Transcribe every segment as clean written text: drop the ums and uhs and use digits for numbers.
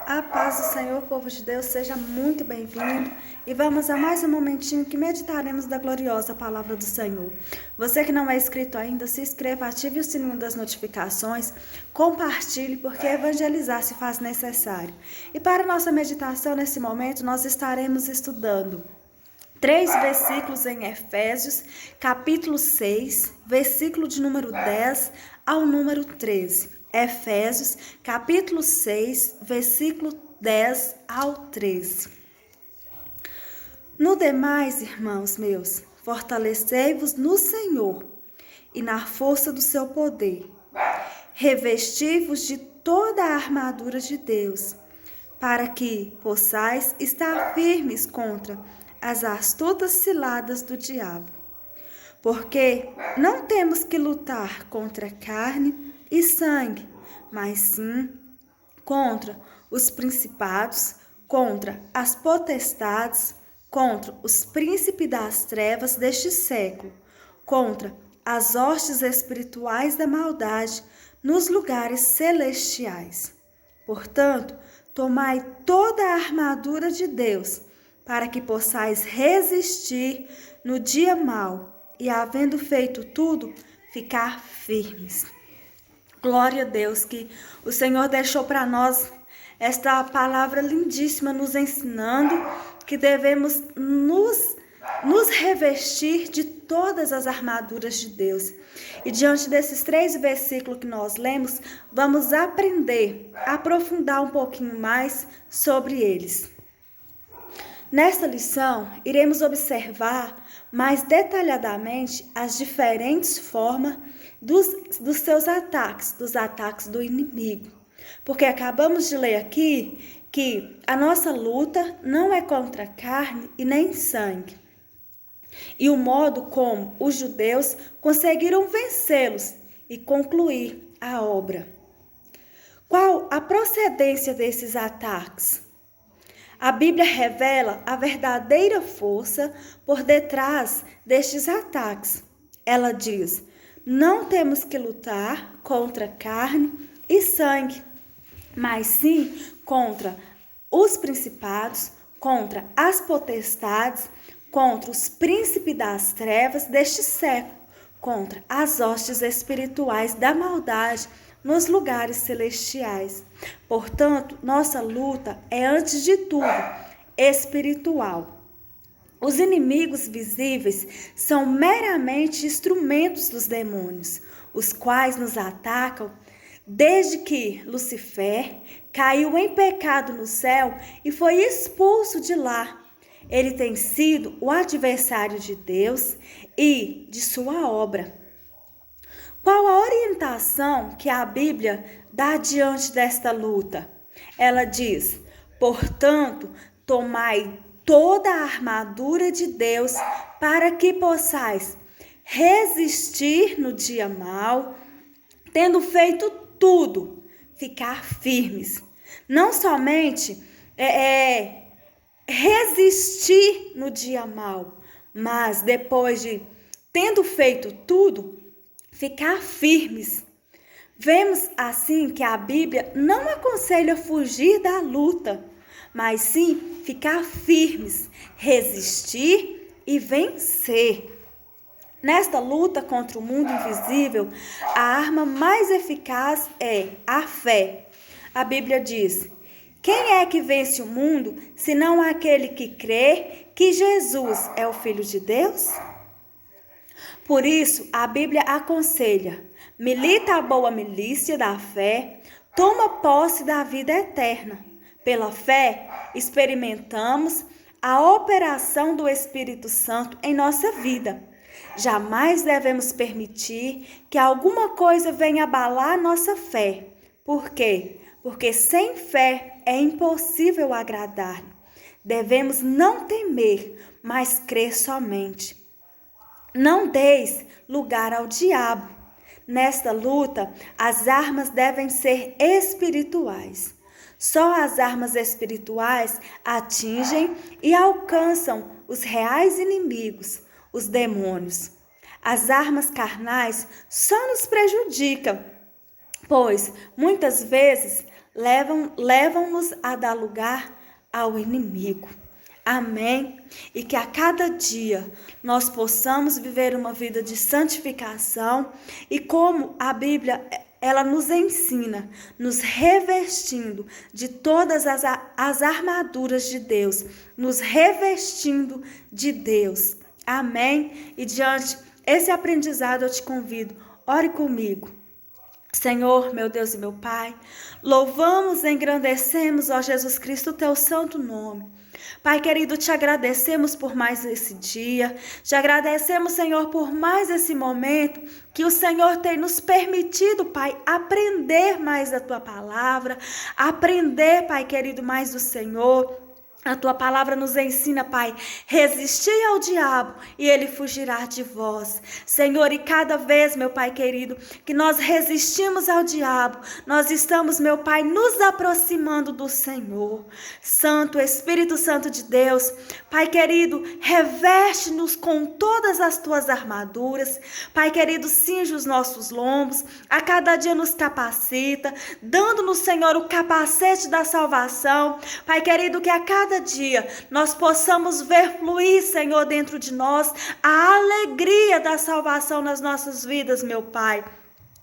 A paz do Senhor, povo de Deus, seja muito bem-vindo e vamos a mais um momentinho que meditaremos da gloriosa palavra do Senhor. Você que não é inscrito ainda, se inscreva, ative o sininho das notificações, compartilhe, porque evangelizar se faz necessário. E para nossa meditação nesse momento, nós estaremos estudando 3 versículos em Efésios, capítulo 6, versículo de número 10 ao número 13. Efésios, capítulo 6, versículo 10 ao 13. No demais, irmãos meus, fortalecei-vos no Senhor e na força do seu poder. Revesti-vos de toda a armadura de Deus, para que possais estar firmes contra as astutas ciladas do diabo. Porque não temos que lutar contra carne e sangue, mas sim contra os principados, contra as potestades, contra os príncipes das trevas deste século, contra as hostes espirituais da maldade nos lugares celestiais. Portanto, tomai toda a armadura de Deus, para que possais resistir no dia mau e, havendo feito tudo, ficar firmes. Glória a Deus que o Senhor deixou para nós esta palavra lindíssima, nos ensinando que devemos nos revestir de todas as armaduras de Deus. E diante desses 3 versículos que nós lemos, vamos aprender, aprofundar um pouquinho mais sobre eles. Nesta lição, iremos observar mais detalhadamente as diferentes formas dos seus ataques, dos ataques do inimigo. Porque acabamos de ler aqui que a nossa luta não é contra carne e nem sangue. E o modo como os judeus conseguiram vencê-los e concluir a obra. Qual a procedência desses ataques? A Bíblia revela a verdadeira força por detrás destes ataques. Ela diz: não temos que lutar contra carne e sangue, mas sim contra os principados, contra as potestades, contra os príncipes das trevas deste século, contra as hostes espirituais da maldade nos lugares celestiais. Portanto, nossa luta é, antes de tudo, espiritual. Os inimigos visíveis são meramente instrumentos dos demônios, os quais nos atacam desde que Lucifer caiu em pecado no céu e foi expulso de lá. Ele tem sido o adversário de Deus e de sua obra. Qual a orientação que a Bíblia dá diante desta luta? Ela diz: portanto, tomai toda a armadura de Deus para que possais resistir no dia mau, tendo feito tudo, ficar firmes. Não somente resistir no dia mau, mas depois de tendo feito tudo, ficar firmes. Vemos assim que a Bíblia não aconselha fugir da luta, mas sim ficar firmes, resistir e vencer. Nesta luta contra o mundo invisível, a arma mais eficaz é a fé. A Bíblia diz: quem é que vence o mundo, senão aquele que crê que Jesus é o Filho de Deus? Por isso, a Bíblia aconselha: milita a boa milícia da fé, toma posse da vida eterna. Pela fé, experimentamos a operação do Espírito Santo em nossa vida. Jamais devemos permitir que alguma coisa venha abalar nossa fé. Por quê? Porque sem fé é impossível agradar-lhe. Devemos não temer, mas crer somente. Não deis lugar ao diabo. Nesta luta, as armas devem ser espirituais. Só as armas espirituais atingem e alcançam os reais inimigos, os demônios. As armas carnais só nos prejudicam, pois muitas vezes levam-nos a dar lugar ao inimigo. Amém? E que a cada dia nós possamos viver uma vida de santificação e como a Bíblia ela nos ensina, nos revestindo de todas as armaduras de Deus, nos revestindo de Deus. Amém? E diante esse aprendizado eu te convido, ore comigo. Senhor, meu Deus e meu Pai, louvamos e engrandecemos, ó Jesus Cristo, o teu santo nome. Pai querido, te agradecemos por mais esse dia, te agradecemos, Senhor, por mais esse momento que o Senhor tem nos permitido, Pai, aprender mais da tua palavra, aprender, Pai querido, mais do Senhor. A tua palavra nos ensina, Pai, resistir ao diabo e ele fugirá de vós. Senhor, e cada vez, meu Pai querido, que nós resistimos ao diabo, nós estamos, meu Pai, nos aproximando do Senhor. Santo, Espírito Santo de Deus, Pai querido, reveste-nos com todas as tuas armaduras. Pai querido, cinge os nossos lombos, a cada dia nos capacita, dando-nos, Senhor, o capacete da salvação. Pai querido, que a cada dia nós possamos ver fluir, Senhor, dentro de nós a alegria da salvação nas nossas vidas, meu Pai.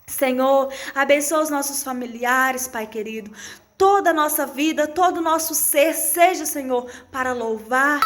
Senhor, abençoa os nossos familiares, Pai querido. Toda a nossa vida, todo o nosso ser, seja, Senhor, para louvar